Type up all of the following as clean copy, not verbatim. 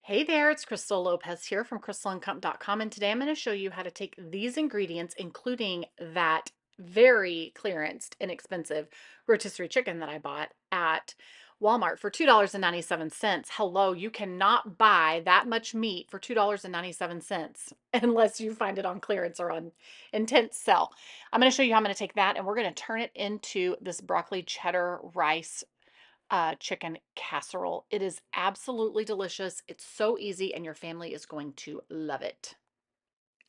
Hey there, it's Crystal Lopez here from crystallandcomp.com, and today I'm going to show you how to take these ingredients, including that very clearanced, inexpensive rotisserie chicken that I bought at Walmart for $2.97. Hello, you cannot buy that much meat for $2.97 unless you find it on clearance or on intense sale. I'm going to show you how I'm going to take that and we're going to turn it into this broccoli cheddar rice chicken casserole. It is absolutely delicious. It's so easy, and your family is going to love it.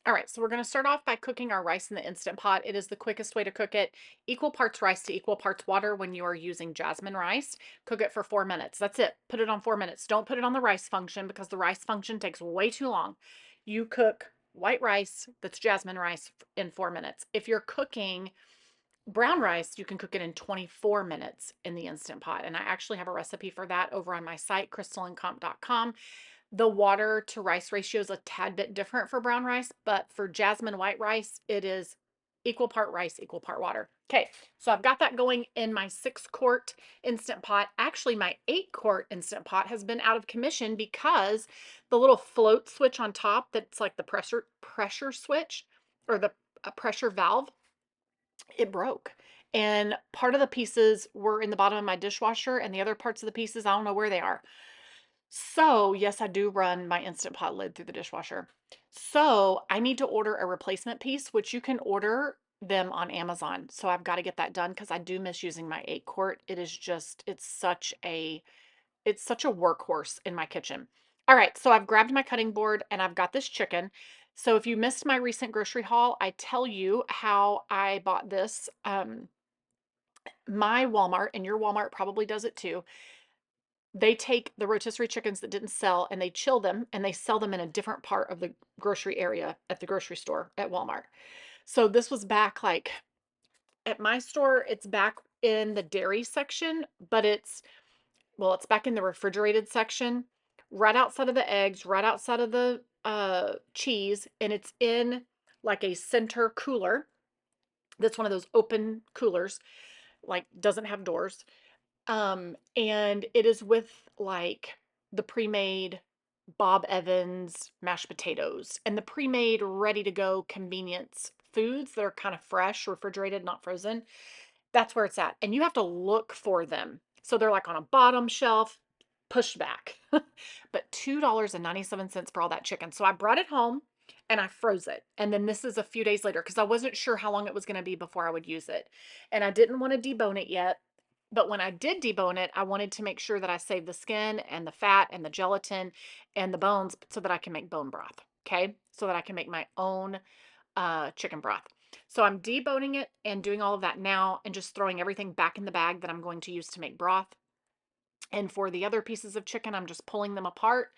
All right, so we're going to start off by cooking our rice in the Instant Pot. It is the quickest way to cook it. Equal parts rice to equal parts water when you are using jasmine rice. Cook it for 4 minutes. That's it. Put it on 4 minutes. Don't put it on the rice function because the rice function takes way too long. You cook white rice that's jasmine rice in 4 minutes. If you're cooking brown rice, you can cook it in 24 minutes in the Instant Pot. And I actually have a recipe for that over on my site, crystallandcomp.com. The water to rice ratio is a tad bit different for brown rice, but for jasmine white rice, it is equal part rice, equal part water. Okay, so I've got that going in my 6-quart Instant Pot. Actually, my 8-quart Instant Pot has been out of commission because the little float switch on top that's like the pressure switch or the pressure valve, it broke. And part of the pieces were in the bottom of my dishwasher, and the other parts of the pieces, I don't know where they are. So, yes, I do run my Instant Pot lid through the dishwasher. So, I need to order a replacement piece, which you can order them on Amazon. So, I've got to get that done because I do miss using my 8-quart. It is just, it's such a workhorse in my kitchen. All right, so I've grabbed my cutting board and I've got this chicken. So if you missed my recent grocery haul, I tell you how I bought this. My Walmart, and your Walmart probably does it too, they take the rotisserie chickens that didn't sell and they chill them and they sell them in a different part of the grocery area at the grocery store at Walmart. So this was back like at my store, it's back in the dairy section, but it's back in the refrigerated section, right outside of the eggs, right outside of the cheese, and it's in like a center cooler. That's one of those open coolers, like doesn't have doors. And it is with like the pre-made Bob Evans mashed potatoes and the pre-made ready to go convenience foods that are kind of fresh, refrigerated, not frozen. That's where it's at. And you have to look for them. So they're like on a bottom shelf, pushed back. But $2.97 for all that chicken. So I brought it home and I froze it. And then this is a few days later because I wasn't sure how long it was going to be before I would use it. And I didn't want to debone it yet. But when I did debone it, I wanted to make sure that I saved the skin and the fat and the gelatin and the bones so that I can make bone broth. Okay. So that I can make my own chicken broth. So I'm deboning it and doing all of that now and just throwing everything back in the bag that I'm going to use to make broth. And for the other pieces of chicken, I'm just pulling them apart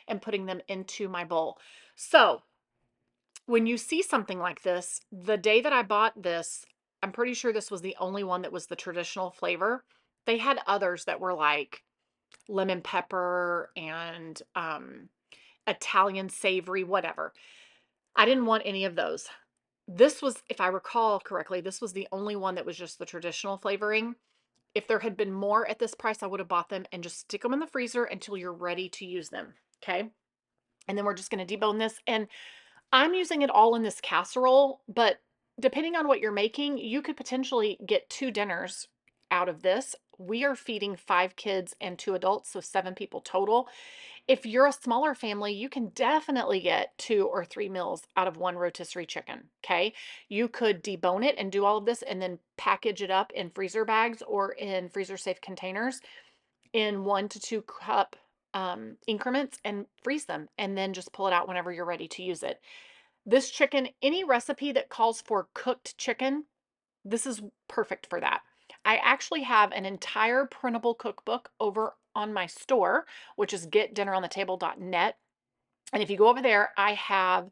and putting them into my bowl. So when you see something like this, the day that I bought this, I'm pretty sure this was the only one that was the traditional flavor. They had others that were like lemon pepper and Italian savory, whatever. I didn't want any of those. This was, if I recall correctly, this was the only one that was just the traditional flavoring. If there had been more at this price, I would have bought them and just stick them in the freezer until you're ready to use them. Okay. And then we're just going to debone this. And I'm using it all in this casserole, but depending on what you're making, you could potentially get 2 dinners out of this. We are feeding 5 kids and 2 adults, so 7 people total. If you're a smaller family, you can definitely get 2 or 3 meals out of one rotisserie chicken, okay? You could debone it and do all of this and then package it up in freezer bags or in freezer safe containers in 1 to 2 cup increments and freeze them and then just pull it out whenever you're ready to use it. This chicken, any recipe that calls for cooked chicken, this is perfect for that. I actually have an entire printable cookbook over on my store, which is getdinneronthetable.net. And if you go over there, I have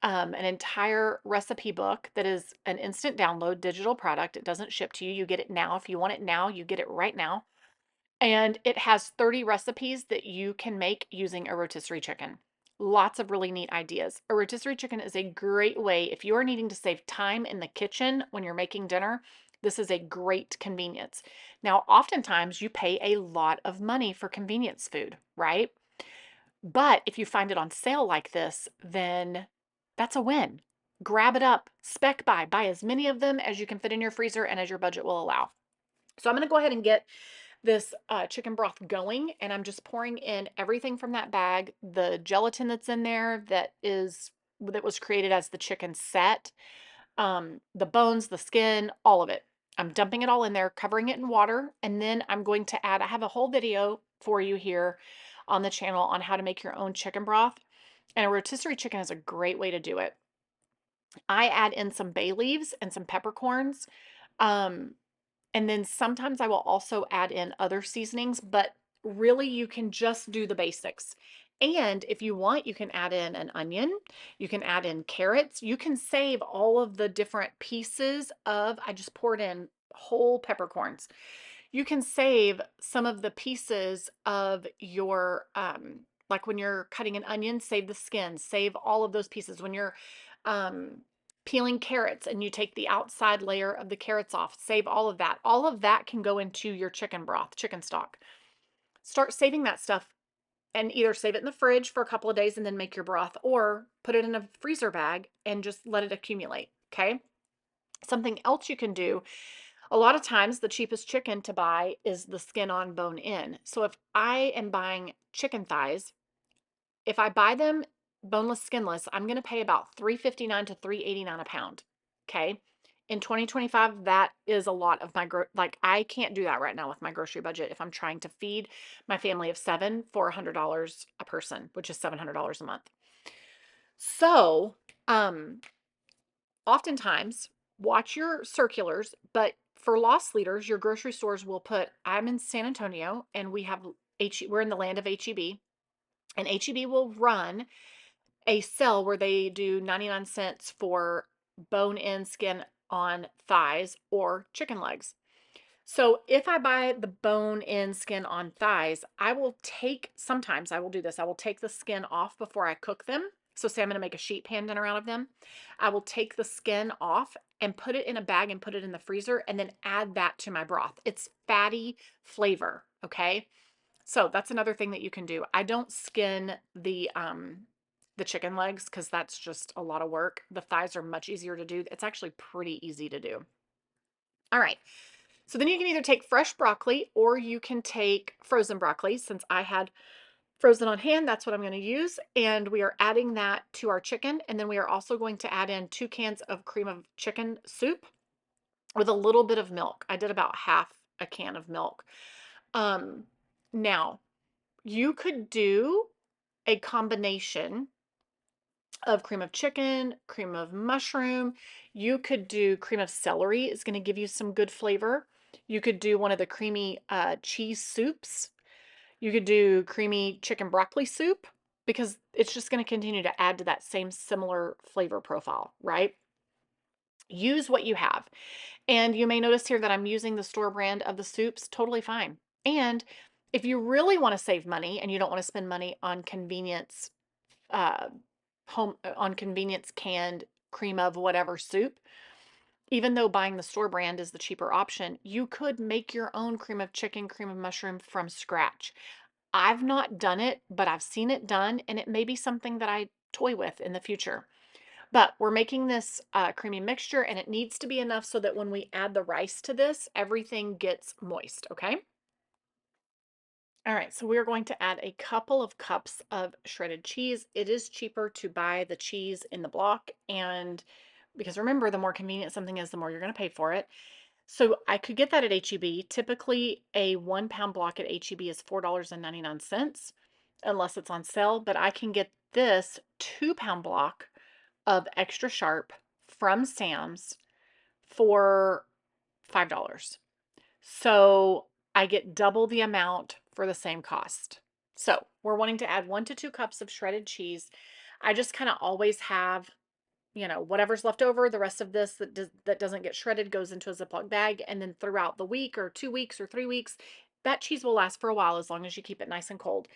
an entire recipe book that is an instant download digital product. It doesn't ship to you. You get it now. If you want it now, you get it right now. And it has 30 recipes that you can make using a rotisserie chicken. Lots of really neat ideas. A rotisserie chicken is a great way if you are needing to save time in the kitchen when you're making dinner. This is a great convenience. Now, oftentimes you pay a lot of money for convenience food, right? But if you find it on sale like this, then that's a win. Grab it up, spec buy as many of them as you can fit in your freezer and as your budget will allow. So I'm going to go ahead and get this chicken broth going, and I'm just pouring in everything from that bag, the gelatin that's in there that was created as the chicken set, the bones, the skin, all of it. I'm dumping it all in there, covering it in water, and then I'm going to add, I have a whole video for you here on the channel on how to make your own chicken broth, and a rotisserie chicken is a great way to do it. I add in some bay leaves and some peppercorns. Um, and then sometimes I will also add in other seasonings, but really you can just do the basics. And if you want, you can add in an onion, you can add in carrots, you can save all of the different pieces of, I just poured in whole peppercorns. You can save some of the pieces of your, like when you're cutting an onion, save the skin, save all of those pieces. When you're um, peeling carrots and you take the outside layer of the carrots off, save all of that. All of that can go into your chicken broth, chicken stock. Start saving that stuff and either save it in the fridge for a couple of days and then make your broth, or put it in a freezer bag and just let it accumulate. Okay. Something else you can do, a lot of times the cheapest chicken to buy is the skin on bone in. So if I am buying chicken thighs, if I buy them boneless, skinless, I'm going to pay about $3.59 to $3.89 a pound. Okay. In 2025, that is a lot of my like I can't do that right now with my grocery budget if I'm trying to feed my family of 7 for $100 a person, which is $700 a month. So, oftentimes watch your circulars, but for loss leaders, your grocery stores will put, I'm in San Antonio and we're in the land of HEB, and HEB will run a sale where they do 99 cents for bone in skin on thighs or chicken legs. So if I buy the bone in skin on thighs, sometimes I will do this. I will take the skin off before I cook them. So say I'm going to make a sheet pan dinner out of them. I will take the skin off and put it in a bag and put it in the freezer and then add that to my broth. It's fatty flavor, okay? So that's another thing that you can do. I don't skin the chicken legs because that's just a lot of work. The thighs are much easier to do. It's actually pretty easy to do. All right. So then you can either take fresh broccoli or you can take frozen broccoli. Since I had frozen on hand, that's what I'm going to use. And we are adding that to our chicken. And then we are also going to add in 2 cans of cream of chicken soup with a little bit of milk. I did about half a can of milk. Um, Now, you could do a combination of cream of chicken, cream of mushroom. You could do cream of celery. It's going to give you some good flavor. You could do one of the creamy cheese soups. You could do creamy chicken broccoli soup because it's just going to continue to add to that same similar flavor profile, right? Use what you have. And you may notice here that I'm using the store brand of the soups, totally fine. And if you really want to save money and you don't want to spend money on uh, convenience canned cream of whatever soup, even though buying the store brand is the cheaper option, you could make your own cream of chicken, cream of mushroom from scratch. I've not done it, but I've seen it done, and it may be something that I toy with in the future. But we're making this creamy mixture, and it needs to be enough so that when we add the rice to this, everything gets moist, okay? All right, so we're going to add a couple of cups of shredded cheese. It is cheaper to buy the cheese in the block, and because remember, the more convenient something is, the more you're going to pay for it. So I could get that at HEB. Typically, a 1 pound block at HEB is $4.99 unless it's on sale, but I can get this 2 pound block of extra sharp from Sam's for $5. So I get double the amount for the same cost. So we're wanting to add 1 to 2 cups of shredded cheese. I just kind of always have, whatever's left over. The rest of this that doesn't get shredded goes into a Ziploc bag. And then throughout the week or 2 weeks or 3 weeks, that cheese will last for a while as long as you keep it nice and cold.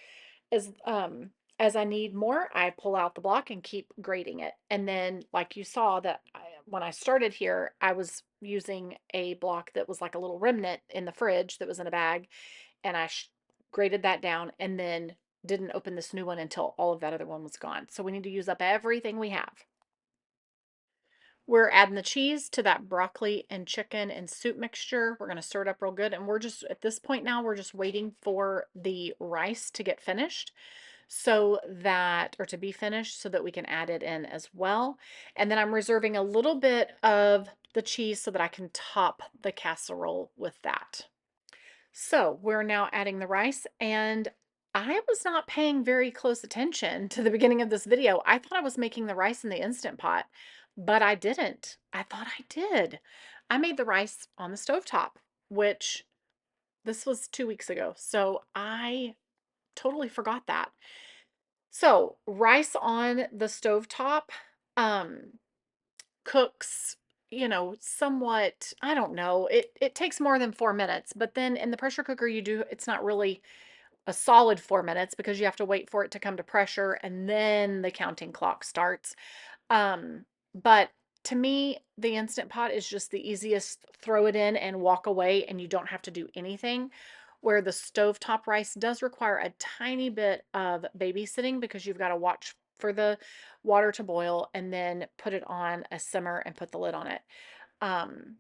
As I need more, I pull out the block and keep grating it. And then, like you saw, when I started here, I was using a block that was like a little remnant in the fridge that was in a bag, and I grated that down and then didn't open this new one until all of that other one was gone. So we need to use up everything we have. We're adding the cheese to that broccoli and chicken and soup mixture. We're going to stir it up real good. And we're just, at this point now, we're just waiting for the rice to get finished so that, or to be finished so that we can add it in as well. And then I'm reserving a little bit of the cheese so that I can top the casserole with that. So we're now adding the rice, and I was not paying very close attention to the beginning of this video. I thought I was making the rice in the Instant Pot, but I didn't. I thought I did. I made the rice on the stovetop, which this was 2 weeks ago. So I totally forgot that. So rice on the stovetop, um, cooks, somewhat, I don't know. It takes more than 4 minutes, but then in the pressure cooker it's not really a solid 4 minutes because you have to wait for it to come to pressure and then the counting clock starts. But to me, the Instant Pot is just the easiest. Throw it in and walk away, and you don't have to do anything. Where the stovetop rice does require a tiny bit of babysitting because you've got to watch for the water to boil and then put it on a simmer and put the lid on it. Um,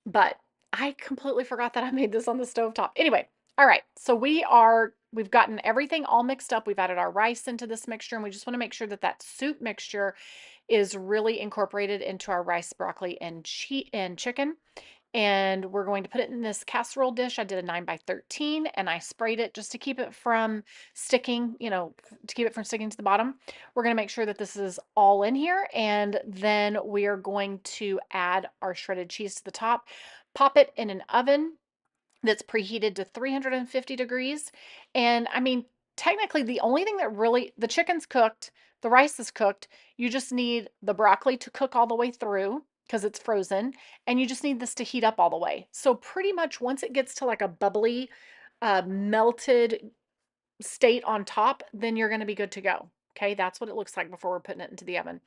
but I completely forgot that I made this on the stovetop. Anyway, all right. So we've gotten everything all mixed up. We've added our rice into this mixture, and we just want to make sure that that soup mixture is really incorporated into our rice, broccoli, and chicken. And we're going to put it in this casserole dish. I did a 9 by 13 and I sprayed it just to keep it from sticking, to keep it from sticking to the bottom. We're going to make sure that this is all in here. And then we are going to add our shredded cheese to the top, pop it in an oven that's preheated to 350 degrees. And I mean, technically, the only thing that really, the chicken's cooked, the rice is cooked. You just need the broccoli to cook all the way through because it's frozen. And you just need this to heat up all the way. So, pretty much once it gets to like a bubbly, melted state on top, then you're going to be good to go. Okay, that's what it looks like before we're putting it into the oven.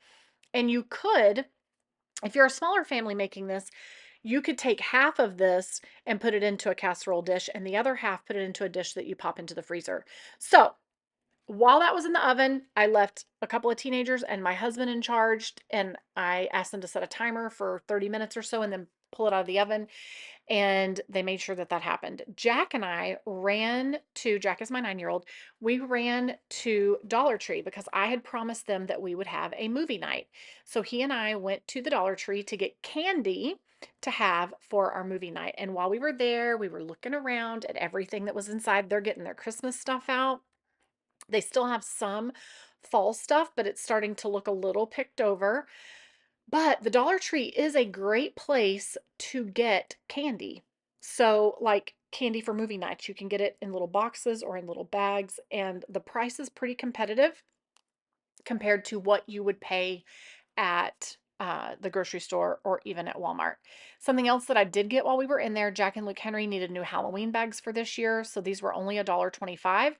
And you could, if you're a smaller family making this, you could take half of this and put it into a casserole dish and the other half put it into a dish that you pop into the freezer. So while that was in the oven, I left a couple of teenagers and my husband in charge, and I asked them to set a timer for 30 minutes or so and then pull it out of the oven. And they made sure that that happened. Jack and I Jack is my 9-year-old, we ran to Dollar Tree because I had promised them that we would have a movie night. So he and I went to the Dollar Tree to get candy to have for our movie night. And while we were there, we were looking around at everything that was inside. They're getting their Christmas stuff out. They still have some fall stuff, but it's starting to look a little picked over. But the Dollar Tree is a great place to get candy. So, like candy for movie nights, you can get it in little boxes or in little bags, and the price is pretty competitive compared to what you would pay at the grocery store or even at Walmart. Something else that I did get while we were in there, Jack and Luke Henry needed new Halloween bags for this year, so these were only $1.25.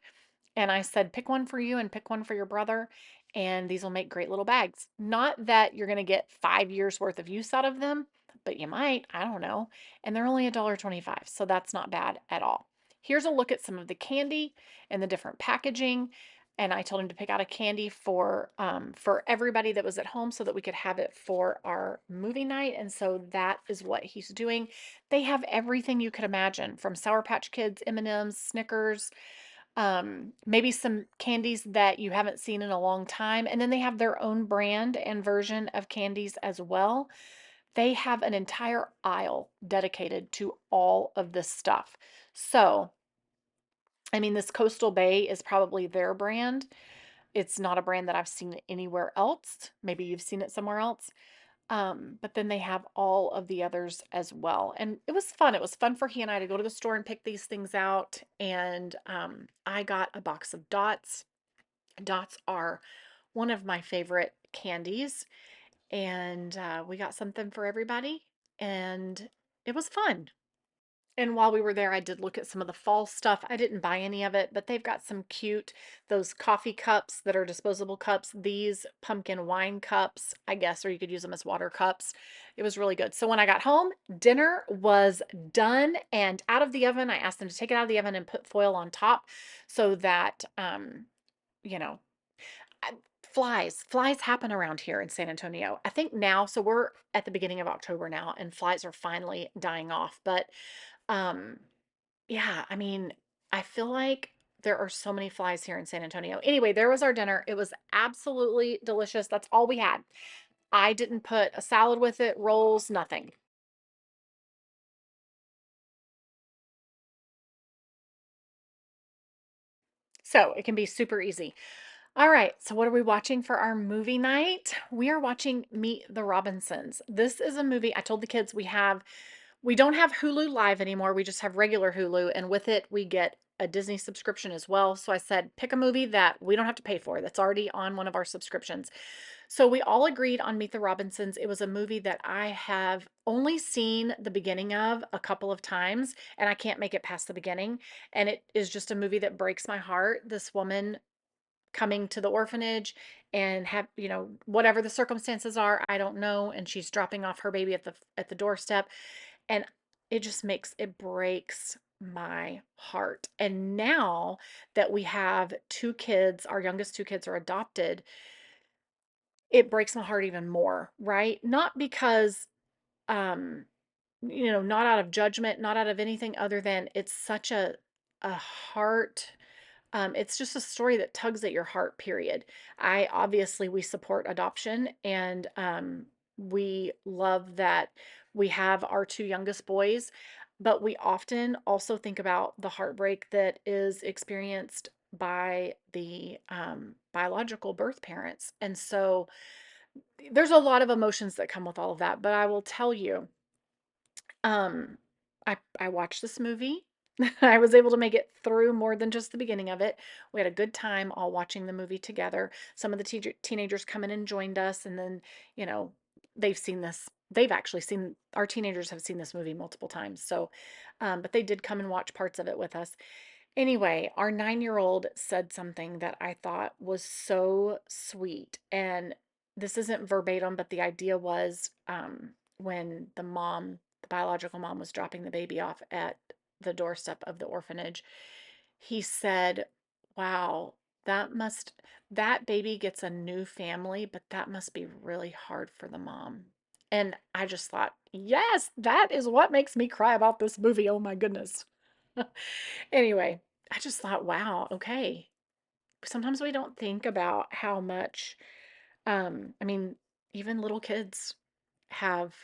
And I said, pick one for you and pick one for your brother. And these will make great little bags. Not that you're going to get 5 years worth of use out of them, but you might. I don't know. And they're only $1.25. So that's not bad at all. Here's a look at some of the candy and the different packaging. And I told him to pick out a candy for everybody that was at home so that we could have it for our movie night. And so that is what he's doing. They have everything you could imagine, from Sour Patch Kids, M&Ms, Snickers, maybe some candies that you haven't seen in a long time. And then they have their own brand and version of candies as well. They have an entire aisle dedicated to all of this stuff. So, I mean, this Coastal Bay is probably their brand. It's not a brand that I've seen anywhere else. Maybe you've seen it somewhere else. But then they have all of the others as well. And it was fun. It was fun for he and I to go to the store and pick these things out. And I got a box of Dots. Dots are one of my favorite candies. And we got something for everybody. And it was fun. And while we were there, I did look at some of the fall stuff. I didn't buy any of it, but they've got some cute, those coffee cups that are disposable cups. These pumpkin wine cups, I guess, or you could use them as water cups. It was really good. So when I got home, dinner was done and out of the oven. I asked them to take it out of the oven and put foil on top so that you know, I- flies happen around here in San Antonio. I think now, so we're at the beginning of October now, and flies are finally dying off. But um, yeah, I mean, I feel like there are so many flies here in San Antonio. Anyway, there was our dinner. It was absolutely delicious. That's all we had. I didn't put a salad with it, rolls, nothing. So it can be super easy. All right, so what are we watching for our movie night? We are watching Meet the Robinsons. This is a movie I told the kids we don't have Hulu Live anymore. We just have regular Hulu, and with it we get a Disney subscription as well. So I said, pick a movie that we don't have to pay for, that's already on one of our subscriptions. So we all agreed on Meet the Robinsons. It was a movie that I have only seen the beginning of a couple of times, and I can't make it past the beginning. And it is just a movie that breaks my heart. This woman coming to the orphanage and have, whatever the circumstances are, I don't know, and she's dropping off her baby at the doorstep, and it breaks my heart. And now that we have two kids, our youngest two kids are adopted, it breaks my heart even more, right? Not because um not out of judgment, not out of anything other than it's such a heart, it's just a story that tugs at your heart, period. We support adoption, and we love that we have our two youngest boys, but we often also think about the heartbreak that is experienced by the biological birth parents. And so there's a lot of emotions that come with all of that. But I will tell you, um, I watched this movie. I was able to make it through more than just the beginning of it. We had a good time all watching the movie together. Some of the teenagers come in and joined us, and then, you know, they've seen this. They've actually seen, our teenagers have seen this movie multiple times. So, but they did come and watch parts of it with us. Anyway, our 9-year-old said something that I thought was so sweet. And this isn't verbatim, but the idea was, when the biological mom, was dropping the baby off at the doorstep of the orphanage, he said, "Wow, that baby gets a new family, but that must be really hard for the mom." And I just thought, yes, that is what makes me cry about this movie. Oh my goodness. Anyway, I just thought, wow, okay. Sometimes we don't think about how much, I mean, even little kids have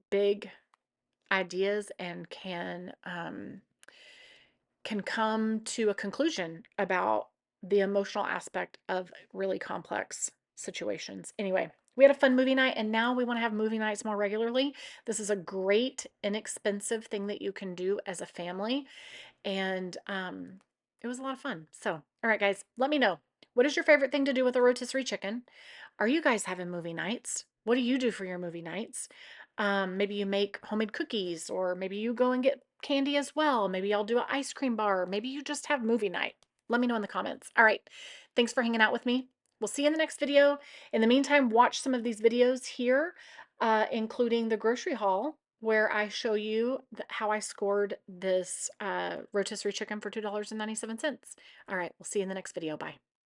big ideas and can come to a conclusion about the emotional aspect of really complex situations. Anyway, we had a fun movie night, and now we want to have movie nights more regularly. This is a great, inexpensive thing that you can do as a family, and it was a lot of fun. So, all right, guys, let me know. What is your favorite thing to do with a rotisserie chicken? Are you guys having movie nights? What do you do for your movie nights? Maybe you make homemade cookies, or maybe you go and get candy as well. Maybe y'all do an ice cream bar. Maybe you just have movie night. Let me know in the comments. All right. Thanks for hanging out with me. We'll see you in the next video. In the meantime, watch some of these videos here, including the grocery haul, where I show you how I scored this rotisserie chicken for $2.97. All right. We'll see you in the next video. Bye.